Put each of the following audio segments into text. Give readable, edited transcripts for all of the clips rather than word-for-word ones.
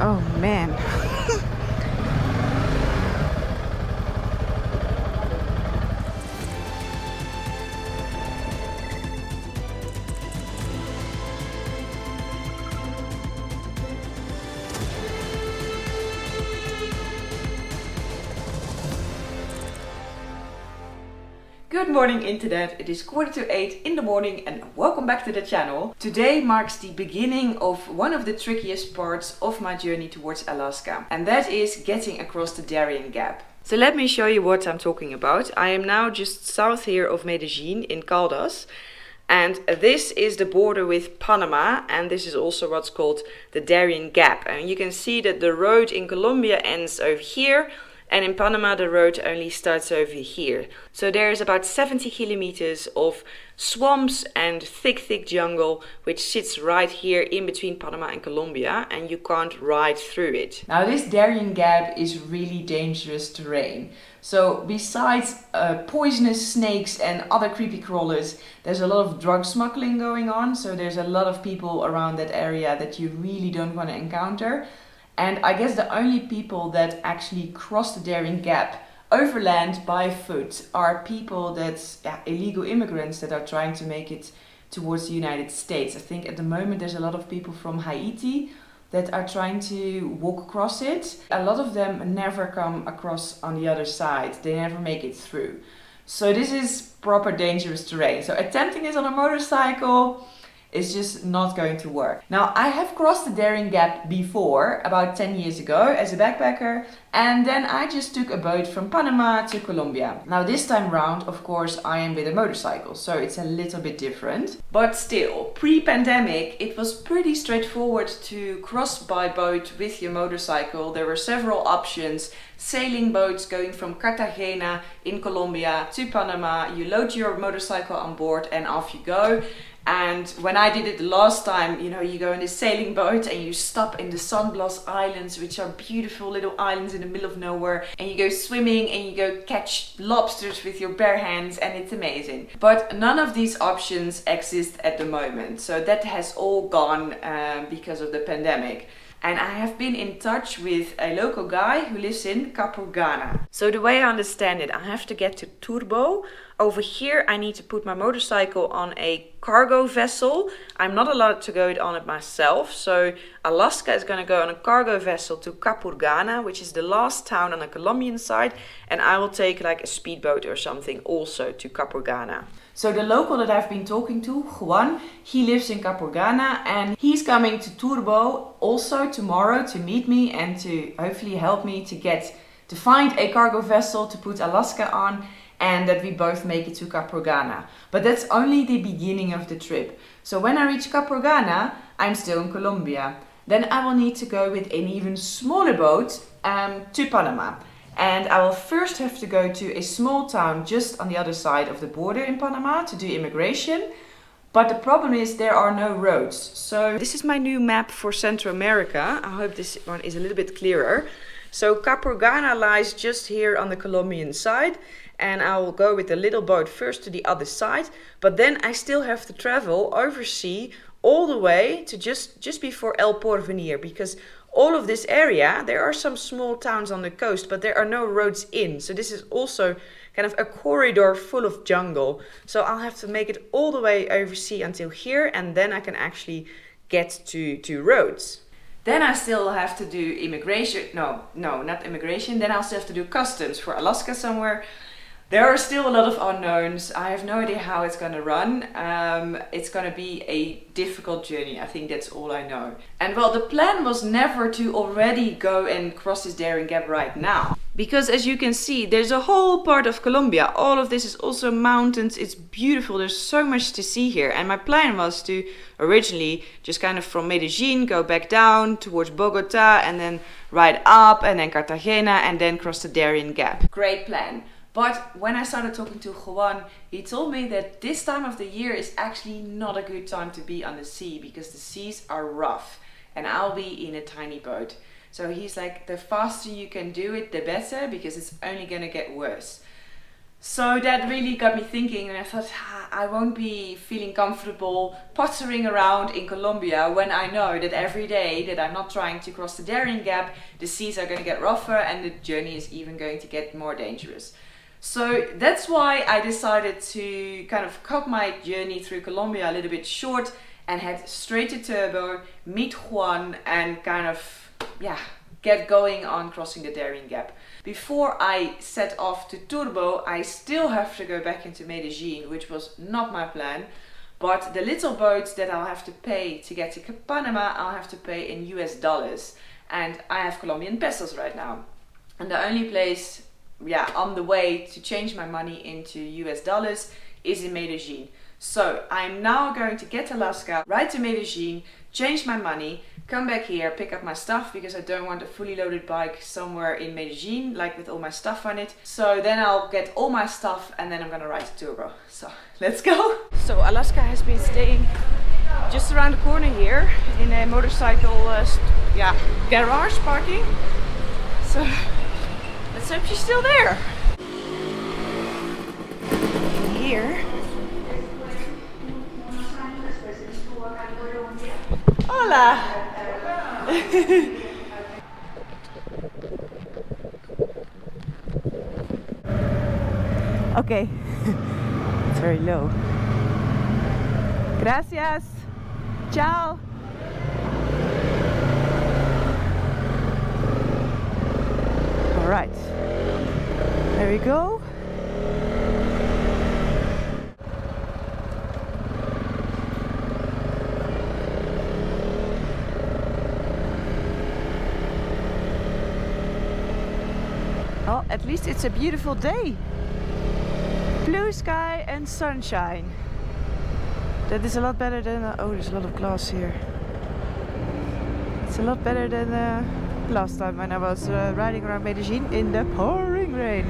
Oh man. Good morning internet, it is 7:45 in the morning and welcome back to the channel. Today marks the beginning of one of the trickiest parts of my journey towards Alaska, and that is getting across the Darien Gap. So let me show you what I'm talking about. I am now just south here of Medellin in Caldas, and this is the border with Panama, and this is also what's called the Darien Gap. And you can see that the road in Colombia ends over here, and in Panama the road only starts over here. So there's about 70 kilometers of swamps and thick jungle which sits right here in between Panama and Colombia, and you can't ride through it. Now this Darien Gap is really dangerous terrain. So besides poisonous snakes and other creepy crawlers, there's a lot of drug smuggling going on. So there's a lot of people around that area that you really don't want to encounter. And I guess the only people that actually cross the Darien Gap overland by foot are people that's illegal immigrants that are trying to make it towards the United States. I think at the moment there's a lot of people from Haiti that are trying to walk across it. A lot of them never come across on the other side. They never make it through. So this is proper dangerous terrain. So attempting this on a motorcycle is just not going to work. Now, I have crossed the Darien Gap before, about 10 years ago, as a backpacker, and then I just took a boat from Panama to Colombia. Now, this time round, of course, I am with a motorcycle, so it's a little bit different. But still, pre-pandemic, it was pretty straightforward to cross by boat with your motorcycle. There were several options. Sailing boats going from Cartagena in Colombia to Panama. You load your motorcycle on board and off you go. And when I did it the last time, you go in this sailing boat and you stop in the Sunglass Islands, which are beautiful little islands in the middle of nowhere. And you go swimming and you go catch lobsters with your bare hands, and it's amazing. But none of these options exist at the moment. So that has all gone because of the pandemic. And I have been in touch with a local guy who lives in Capurganá. So the way I understand it, I have to get to Turbo. Over here I need to put my motorcycle on a cargo vessel. I'm not allowed to go on it myself. So Alaska is going to go on a cargo vessel to Capurganá, which is the last town on the Colombian side. And I will take like a speedboat or something also to Capurganá. So the local that I've been talking to, Juan, he lives in Capurganá and he's coming to Turbo also tomorrow to meet me and to hopefully help me to find a cargo vessel to put Alaska on, and that we both make it to Capurganá. But that's only the beginning of the trip. So when I reach Capurganá, I'm still in Colombia. Then I will need to go with an even smaller boat to Panama. And I will first have to go to a small town just on the other side of the border in Panama to do immigration. But the problem is there are no roads. So this is my new map for Central America. I hope this one is a little bit clearer. So Capurganá lies just here on the Colombian side. And I will go with the little boat first to the other side. But then I still have to travel overseas all the way to just before El Porvenir, because all of this area, there are some small towns on the coast, but there are no roads in. So this is also kind of a corridor full of jungle. So I'll have to make it all the way overseas until here, and then I can actually get to roads. Then I still have to do immigration. No, not immigration. Then I'll still have to do customs for Alaska somewhere. There are still a lot of unknowns. I have no idea how it's going to run. It's going to be a difficult journey. I think that's all I know. And well, the plan was never to already go and cross this Darien Gap right now. Because as you can see, there's a whole part of Colombia. All of this is also mountains. It's beautiful. There's so much to see here. And my plan was to originally just kind of from Medellin go back down towards Bogota and then ride up and then Cartagena and then cross the Darien Gap. Great plan. But when I started talking to Juan, he told me that this time of the year is actually not a good time to be on the sea because the seas are rough and I'll be in a tiny boat. So he's like, the faster you can do it, the better, because it's only going to get worse. So that really got me thinking, and I thought, I won't be feeling comfortable pottering around in Colombia when I know that every day that I'm not trying to cross the Darien Gap, the seas are going to get rougher and the journey is even going to get more dangerous. So that's why I decided to kind of cut my journey through Colombia a little bit short and head straight to Turbo, meet Juan, and kind of, get going on crossing the Darien Gap. Before I set off to Turbo, I still have to go back into Medellin, which was not my plan. But the little boats that I'll have to pay to get to Panama, I'll have to pay in US dollars. And I have Colombian pesos right now. And the only place, on the way to change my money into US dollars is in Medellin. So I'm now going to get to Alaska, ride to Medellin, change my money, come back here, pick up my stuff because I don't want a fully loaded bike somewhere in Medellin, like with all my stuff on it. So then I'll get all my stuff and then I'm gonna ride to Turbo. So let's go. So Alaska has been staying just around the corner here in a motorcycle garage parking. So let's hope she's still there. Here. Hola! Okay, it's very low. Gracias! Ciao! Alright, there we go. Well, at least it's a beautiful day. Blue sky and sunshine. That is a lot better than... oh, there's a lot of glass here. It's a lot better than last time when I was riding around Medellin in the pouring rain.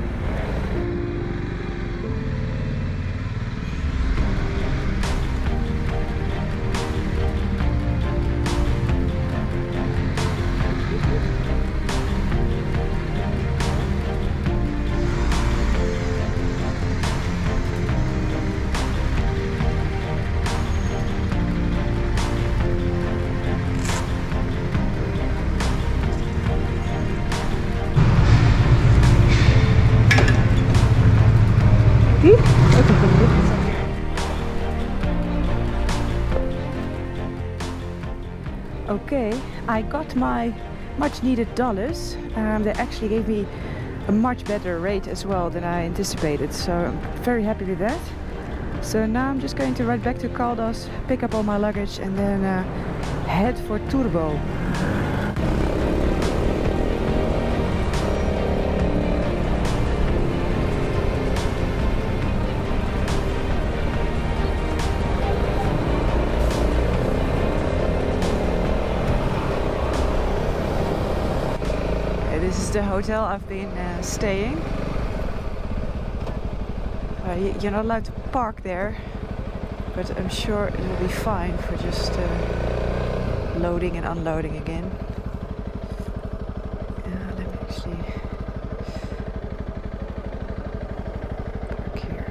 Okay, I got my much needed dollars. They actually gave me a much better rate as well than I anticipated, so I'm very happy with that. So now I'm just going to ride back to Caldas, pick up all my luggage and then head for Turbo. This is the hotel I've been staying. You're not allowed to park there, but I'm sure it will be fine for just loading and unloading again. Let me actually park here.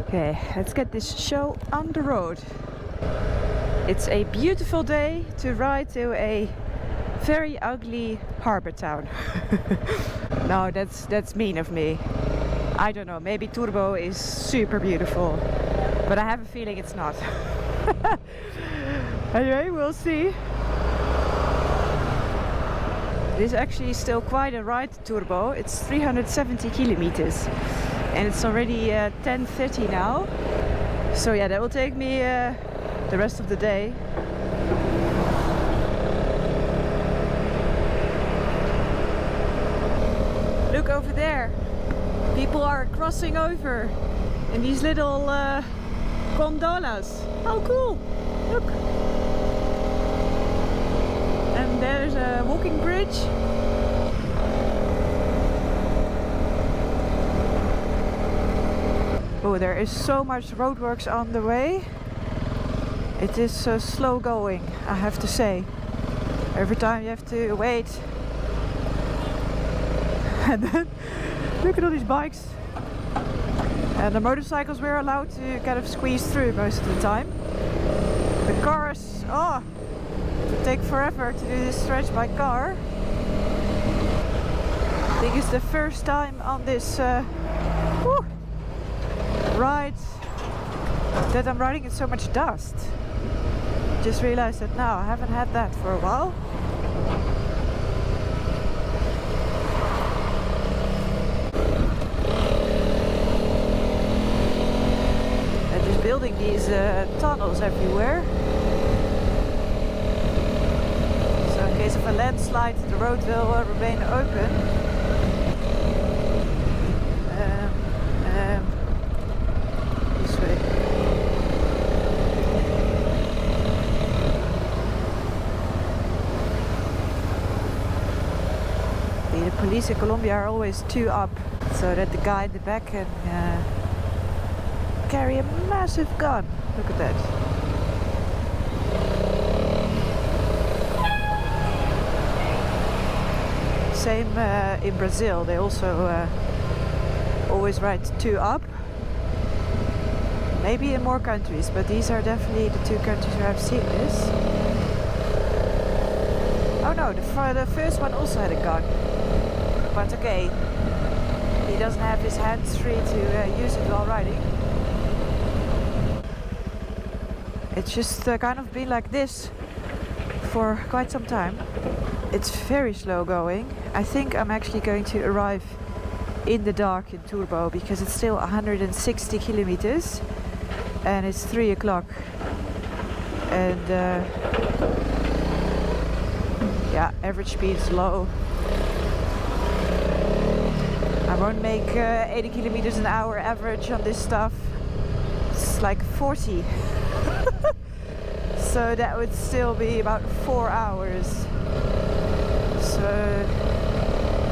Okay, let's get this show on the road. It's a beautiful day to ride to a very ugly harbor town. No, that's mean of me. I don't know, maybe Turbo is super beautiful, but I have a feeling it's not. Anyway, we'll see. It is actually still quite a ride to Turbo. It's 370 kilometers and it's already 10:30 now. So yeah, that will take me the rest of the day. Look over there. People are crossing over in these little gondolas. How cool! Look. And there's a walking bridge. Oh, there is so much roadworks on the way. It is slow going, I have to say. Every time you have to wait. And then look at all these bikes. And the motorcycles were allowed to kind of squeeze through most of the time. The cars, oh, it would take forever to do this stretch by car. I think it's the first time on this ride that I'm riding in so much dust. Just realized that now I haven't had that for a while. And just building these tunnels everywhere. So in case of a landslide, the road will remain open. This way. The police in Colombia are always two up, so that the guy in the back can carry a massive gun. Look at that. Same in Brazil, they also always ride two up. Maybe in more countries, but these are definitely the two countries where I've seen this. Oh no, the first one also had a gun. But okay, he doesn't have his hands free to use it while riding. It's just kind of been like this for quite some time. It's very slow going. I think I'm actually going to arrive in the dark in Turbo because it's still 160 kilometers and it's 3 o'clock. And yeah, average speed is low. I won't make 80 kilometers an hour average on this stuff. It's like 40. So that would still be about 4 hours. So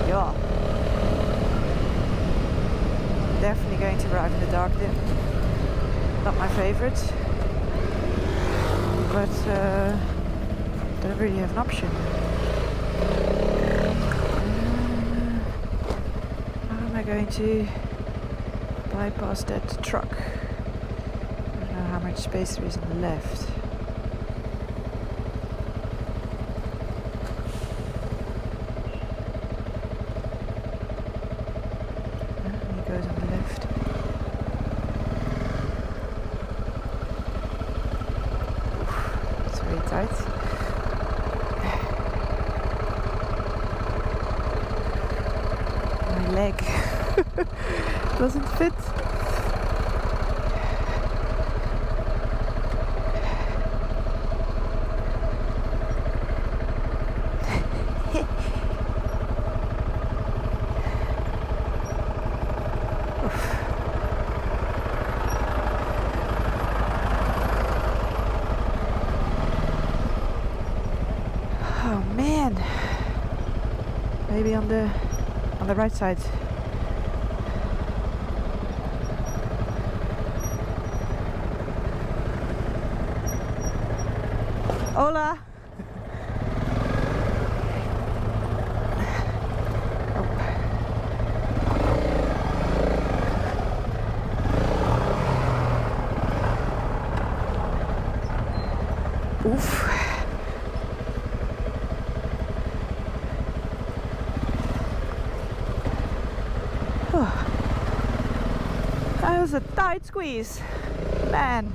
yeah, definitely going to arrive in the dark then. Not my favorite, but don't really have an option. How am I going to bypass that truck? I don't know how much space there is on the left. Goes on the left. Oof, it's very tight. My leg doesn't fit. Oh man, maybe on the right side. Hola. Oh. Oof. That was a tight squeeze, man.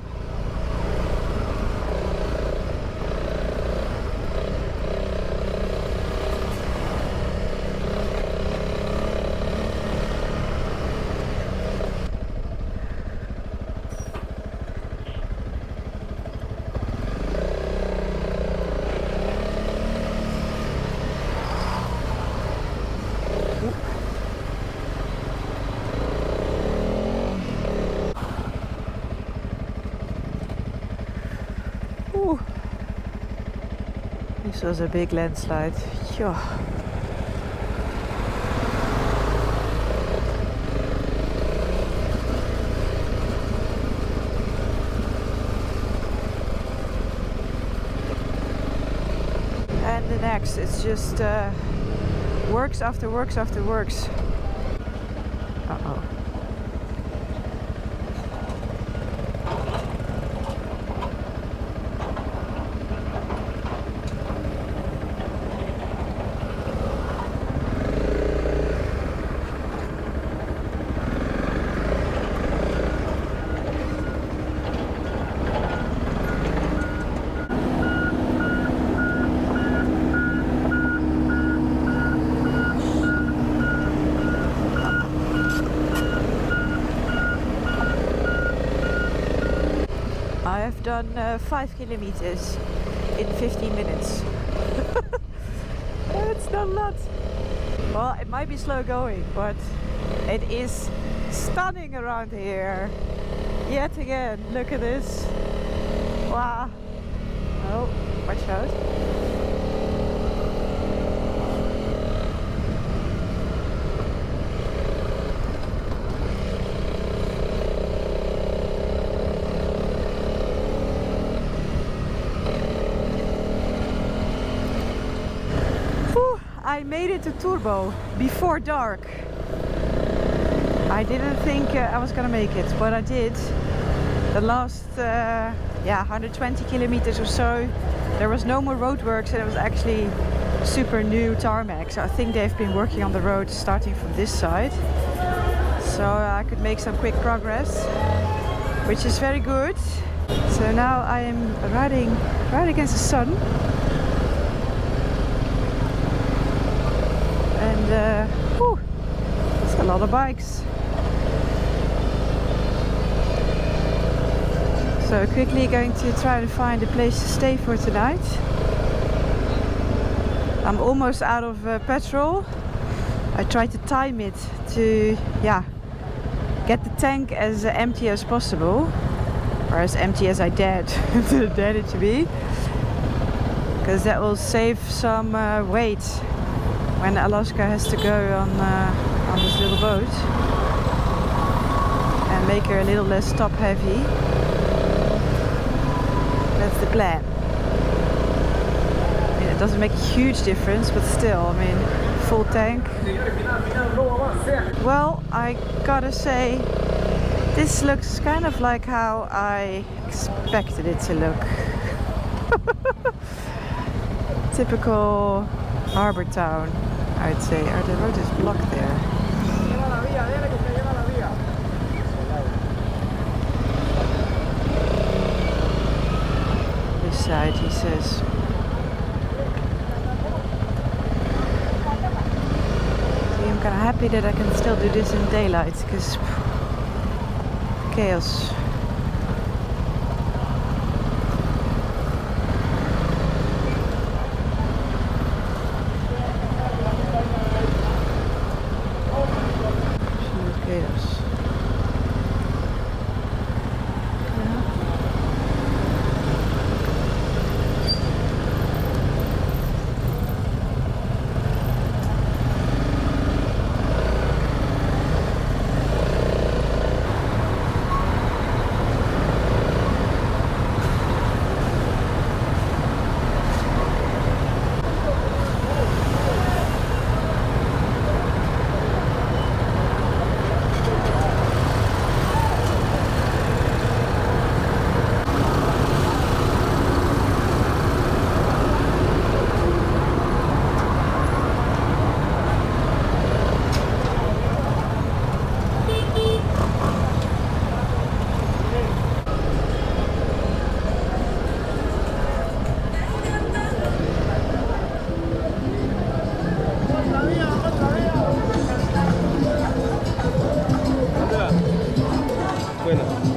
Ooh. This was a big landslide. Yo. And next. It's just works after works after works. Uh-oh. I have done 5 kilometers in 15 minutes. It's not a lot. Well, it might be slow going, but it is stunning around here. Yet again, look at this. Wow. Oh, watch out. I made it to Turbo before dark. I didn't think I was gonna make it, but I did. The last 120 kilometers or so, there was no more roadworks and it was actually super new tarmac. So I think they've been working on the road starting from this side. So I could make some quick progress, which is very good. So now I am riding right against the sun. And it's a lot of bikes. So quickly going to try to find a place to stay for tonight. I'm almost out of petrol. I tried to time it to get the tank as empty as possible, or as empty as I dared it to be, because that will save some weight when Alaska has to go on this little boat, and make her a little less top heavy. That's the plan. I mean, it doesn't make a huge difference, but still, I mean, full tank. Well, I gotta say, this looks kind of like how I expected it to look. Typical harbor town, I'd say. Oh, the road is blocked there. This side, he says. See, I'm kind of happy that I can still do this in daylight, because chaos.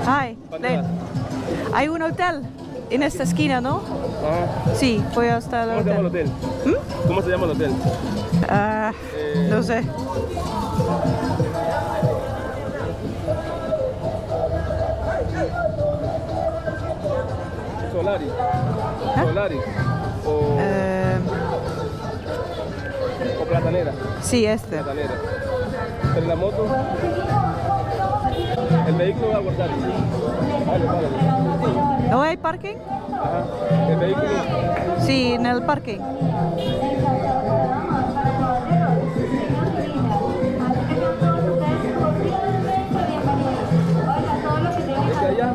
Hi, hay un hotel en esta esquina, ¿no? Ah, Sí, voy hasta el ¿cómo se llama el hotel. hotel? ¿Cómo se llama el hotel? No sé. Solaris. ¿Ah? Solaris. O Platanera. Sí, este. Platanera. Pero la moto. El vehículo va a guardar. Vale, vale. ¿No hay parking? Ajá. El vehículo. Sí, en el parking. Es que allá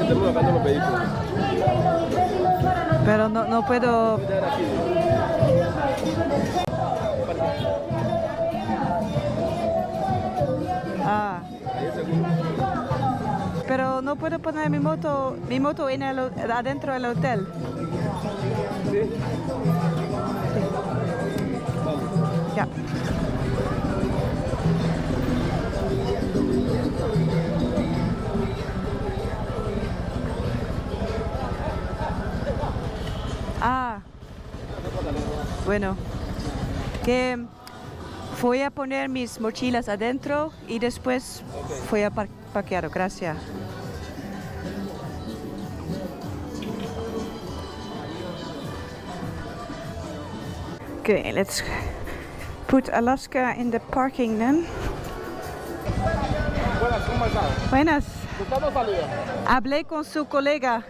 estamos sacando los vehículos. Pero no puedo... Voy a dejar aquí. Ah, Ahí es seguro. pero no puedo poner mi moto en adentro del hotel. ¿Sí? Vamos. Ya. Ah, bueno, que voy a poner mis mochilas adentro y después voy a parquear. Gracias. Okay, let's put Alaska in the parking then. Buenas, ¿cómo estás? Buenas. Buscando salida. Hablé con su colega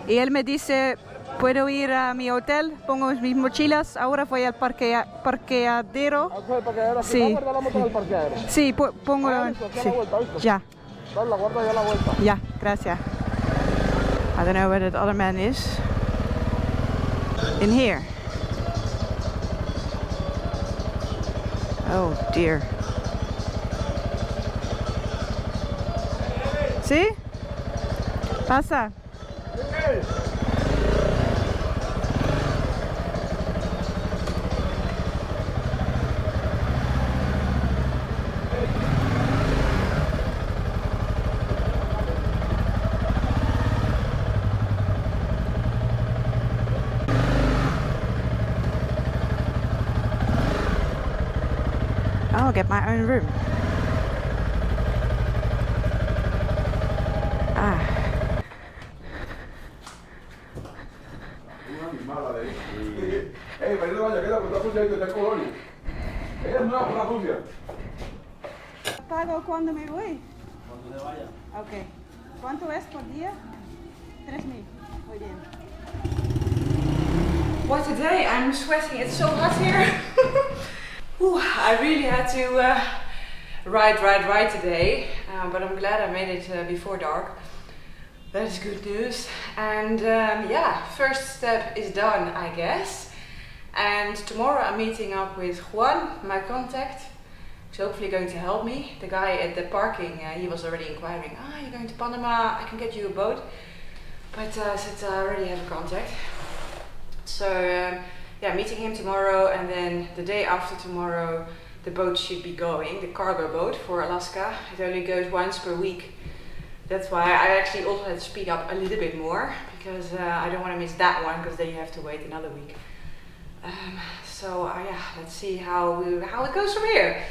y él me dice, puedo ir a mi hotel, pongo mis mochilas, ahora voy al parqueadero. ¿Al parqueadero? Sí. ¿Vas a guardar la moto en el parqueadero? Sí, pongo... Listo, aquí a sí. la vuelta, ¿viste? Ya, Dale la guarda ya a la vuelta. ya, gracias. I don't know where that other man is. In here. Oh dear. ¿Sí? Pasa. I'll get my own room. Ah. Ey, vení de baño, queda con la sucia ahí de colonia. Ella es nueva con la sucia. ¿Pago cuando me voy? Cuando te vaya. Ok. ¿Cuánto es por día? 3.000. Muy bien. What a day, I'm sweating, it's so hot here. Ooh, I really had to ride today, but I'm glad I made it before dark. That is good news. And yeah, first step is done, I guess. And tomorrow I'm meeting up with Juan, my contact, who's hopefully going to help me. The guy at the parking, he was already inquiring, you're going to Panama, I can get you a boat. But I said I already have a contact. So yeah, meeting him tomorrow, and then the day after tomorrow the boat should be going, the cargo boat for Alaska. It only goes once per week. That's why I actually also had to speed up a little bit more, because I don't want to miss that one, because then you have to wait another week. So yeah, let's see how it goes from here.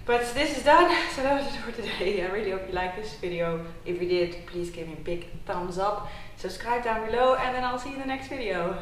But this is done, so that was it for today. I really hope you liked this video. If you did, please give me a big thumbs up, subscribe down below, and then I'll see you in the next video.